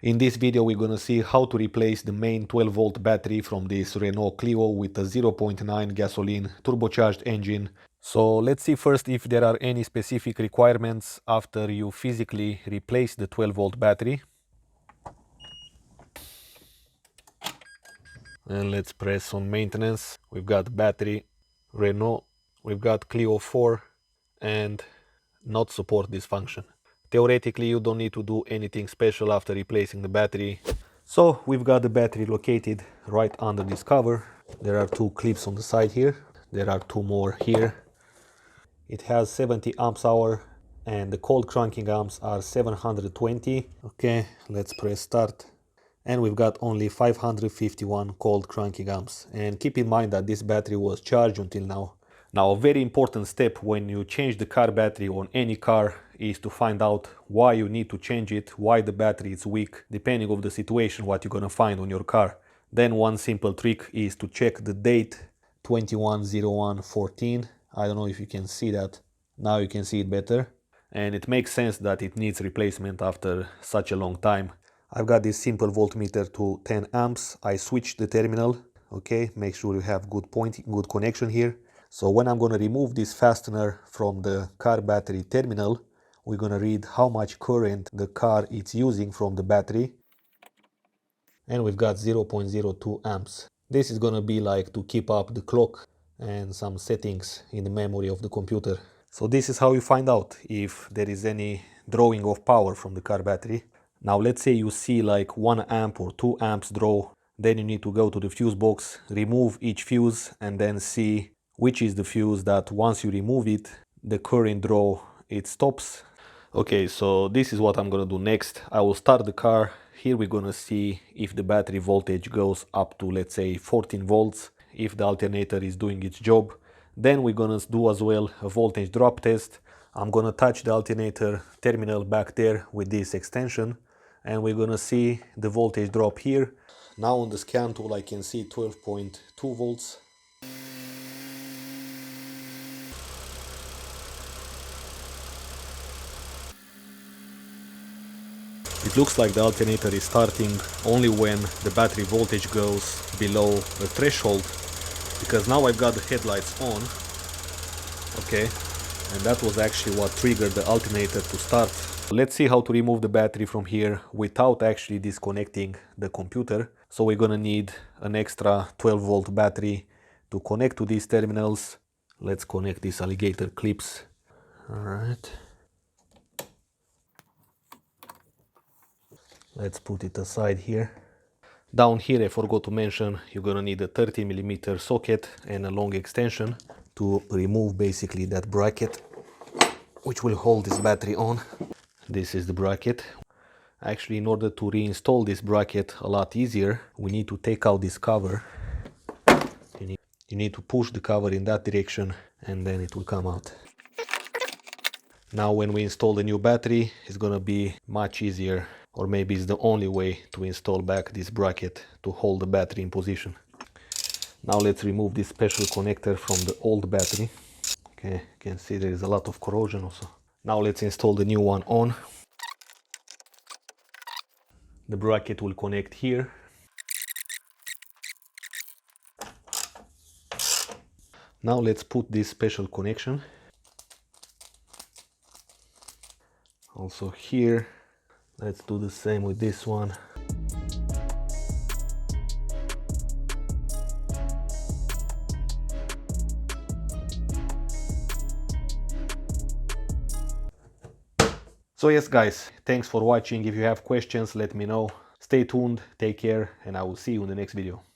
In this video we're gonna see how to replace the main 12-volt battery from this Renault Clio with a 0.9 gasoline turbocharged engine. So let's see first if there are any specific requirements after you physically replace the 12-volt battery. And let's press on maintenance. We've got battery, Renault, we've got Clio 4 and not support this function. Theoretically, you don't need to do anything special after replacing the battery. So we've got the battery located right under this cover. There are two clips on the side here. There are two more here. It has 70 amps hour and the cold cranking amps are 720. Okay, let's press start. And we've got only 551 cold cranking amps. And keep in mind that this battery was charged until now. Now, a very important step when you change the car battery on any car is to find out why you need to change it, why the battery is weak, depending on the situation what you're gonna find on your car. Then one simple trick is to check the date 21/01/14. I don't know if you can see that. Now you can see it better. And it makes sense that it needs replacement after such a long time. I've got this simple voltmeter to 10 amps. I switched the terminal. Okay, make sure you have good connection here. So when I'm going to remove this fastener from the car battery terminal, we're going to read how much current the car is using from the battery. And we've got 0.02 amps. This is going to be like to keep up the clock and some settings in the memory of the computer. So this is how you find out if there is any drawing of power from the car battery. Now let's say you see like 1 amp or 2 amps draw. Then you need to go to the fuse box, remove each fuse and then see which is the fuse that once you remove it, the current draw, it stops. Okay, so this is what I'm gonna do next. I will start the car. Here we're gonna see if the battery voltage goes up to, let's say, 14 volts, if the alternator is doing its job. Then we're gonna do as well a voltage drop test. I'm gonna touch the alternator terminal back there with this extension and we're gonna see the voltage drop here. Now on the scan tool I can see 12.2 volts. It looks like the alternator is starting only when the battery voltage goes below the threshold, because now I've got the headlights on. Okay, and that was actually what triggered the alternator to start. Let's see how to remove the battery from here without actually disconnecting the computer. So we're gonna need an extra 12-volt battery to connect to these terminals. Let's connect these alligator clips. All right. Let's put it aside here. Down here I forgot to mention you're gonna need a 30mm socket and a long extension to remove basically that bracket which will hold this battery on. This is the bracket. Actually, in order to reinstall this bracket a lot easier, we need to take out this cover. You need to push the cover in that direction and then it will come out. Now when we install the new battery, it's gonna be much easier, or maybe it's the only way to install back this bracket to hold the battery in position. Now let's remove this special connector from the old battery. Okay, you can see there is a lot of corrosion also. Now let's install the new one on. The bracket will connect here. Now let's put this special connection also here. Let's do the same with this one. So yes guys, thanks for watching. If you have questions, let me know. Stay tuned, take care, and I will see you in the next video.